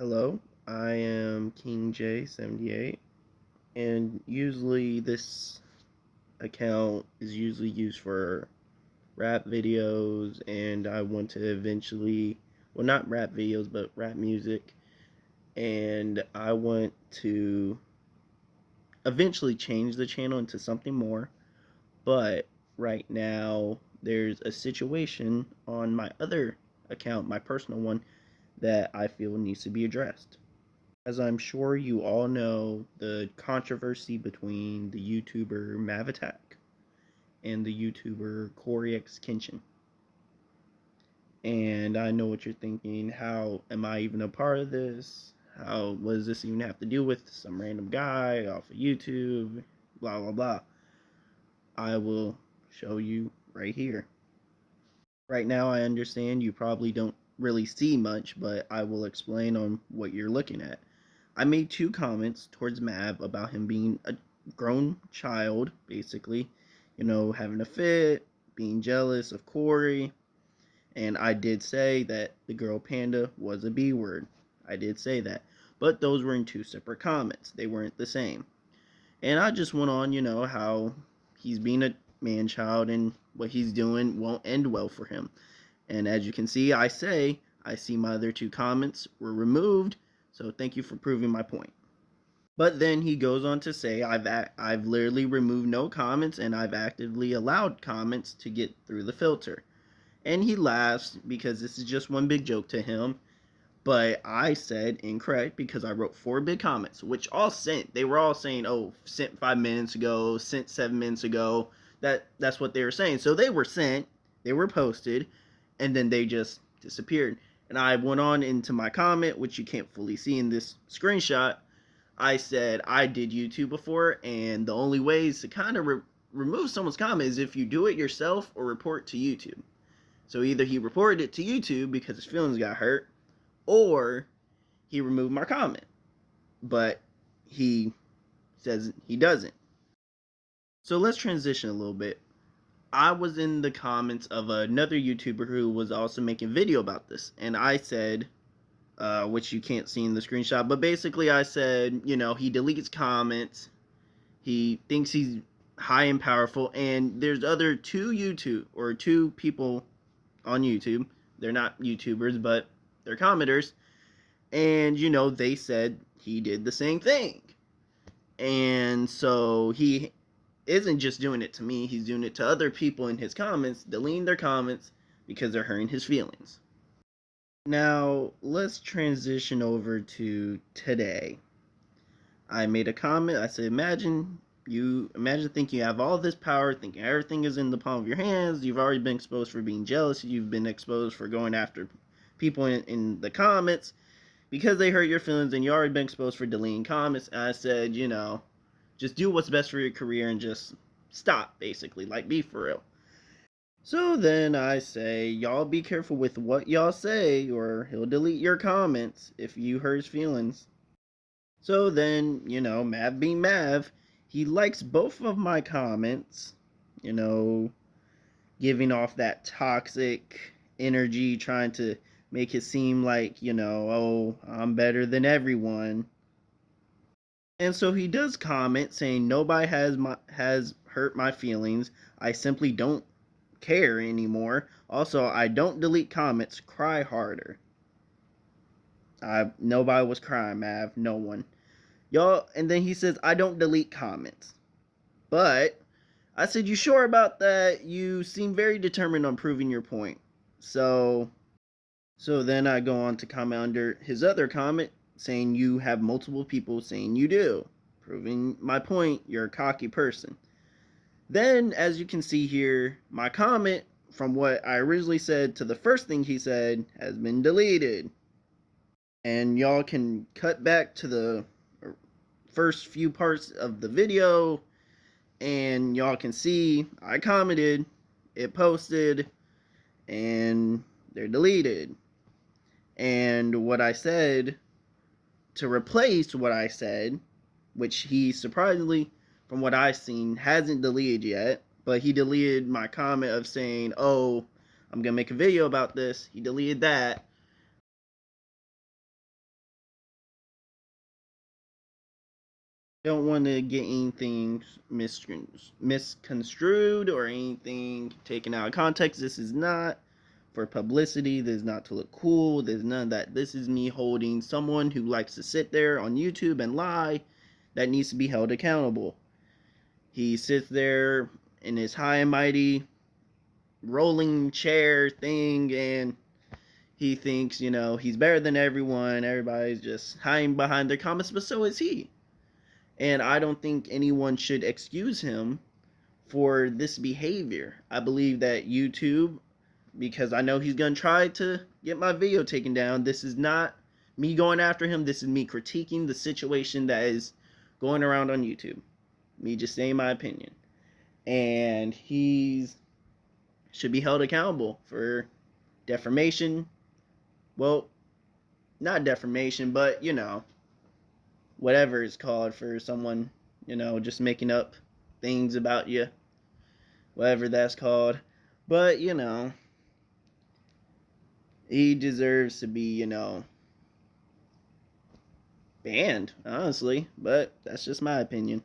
Hello, I am King J78, and usually this account is usually used for rap videos, and I want to eventually, well, not rap videos, but rap music, and I want to eventually change the channel into something more, but right now there's a situation on my other account, my personal one, that I feel needs to be addressed. As I'm sure you all know, the controversy between the YouTuber Mavatak and the YouTuber Corey X Kenshin. And I know what you're thinking. How am I even a part of this? What does this even have to do with some random guy off of YouTube? Blah, blah, blah. I will show you right here. Right now, I understand you probably don't really see much, but I will explain on what you're looking at. I made two comments towards Mav about him being a grown child, basically, having a fit, being jealous of Corey, and I did say that the girl panda was a B word. I did say that. But those were in two separate comments. They weren't the same. And I just went on, how he's being a man child and what he's doing won't end well for him. And as you can see, I see my other two comments were removed. So thank you for proving my point. But then he goes on to say, I've literally removed no comments and I've actively allowed comments to get through the filter. And he laughs because this is just one big joke to him. But I said incorrect because I wrote four big comments, which all sent. They were all saying, "Oh, sent 5 minutes ago, sent 7 minutes ago." That's what they were saying. So they were sent, they were posted, and then they just disappeared. And I went on into my comment, which you can't fully see in this screenshot. I said I did YouTube before, and the only ways to kind of remove someone's comment is if you do it yourself or report to YouTube. So either he reported it to YouTube because his feelings got hurt, or he removed my comment. But he says he doesn't. So let's transition a little bit. I was in the comments of another YouTuber who was also making a video about this, and I said, which you can't see in the screenshot, but basically I said, he deletes comments, he thinks he's high and powerful, and there's two people on YouTube. They're not YouTubers, but they're commenters, and they said he did the same thing. And so he isn't just doing it to me, he's doing it to other people in his comments, deleting their comments because they're hurting his feelings. Now, let's transition over to today. I made a comment. I said, imagine thinking you have all this power, thinking everything is in the palm of your hands. You've already been exposed for being jealous. You've been exposed for going after people in the comments because they hurt your feelings, and you already been exposed for deleting comments. And I said, just do what's best for your career and just stop, basically, like be for real. So then I say, y'all be careful with what y'all say, or he'll delete your comments if you hurt his feelings. So then, Mav being Mav, he likes both of my comments, you know, giving off that toxic energy, trying to make it seem like, oh, I'm better than everyone. And so he does comment saying nobody has hurt my feelings. I simply don't care anymore. Also, I don't delete comments. Cry harder. Nobody was crying, Mav. No one. Y'all, and then he says I don't delete comments. But I said, you sure about that? You seem very determined on proving your point. So then I go on to comment under his other comment saying you have multiple people saying you do, proving my point. You're a cocky person. Then, as you can see here, my comment from what I originally said to the first thing he said has been deleted. And y'all can cut back to the first few parts of the video and y'all can see I commented, it posted, and they're deleted. And what I said to replace what I said, which he surprisingly, from what I've seen, hasn't deleted yet, but he deleted my comment of saying, oh, I'm going to make a video about this. He deleted that. Don't want to get anything misconstrued or anything taken out of context. This is not for publicity. This is not to look cool. There's none of that. This is me holding someone who likes to sit there on YouTube and lie that needs to be held accountable. He sits there in his high and mighty rolling chair thing and he thinks, he's better than everyone. Everybody's just hiding behind their comments, but so is he. And I don't think anyone should excuse him for this behavior. I believe that YouTube, because I know he's going to try to get my video taken down, this is not me going after him. This is me critiquing the situation that is going around on YouTube. Me just saying my opinion. And he should be held accountable for defamation. Well, not defamation, but, whatever it's called for someone, just making up things about you, whatever that's called. But, he deserves to be, banned, honestly. But that's just my opinion.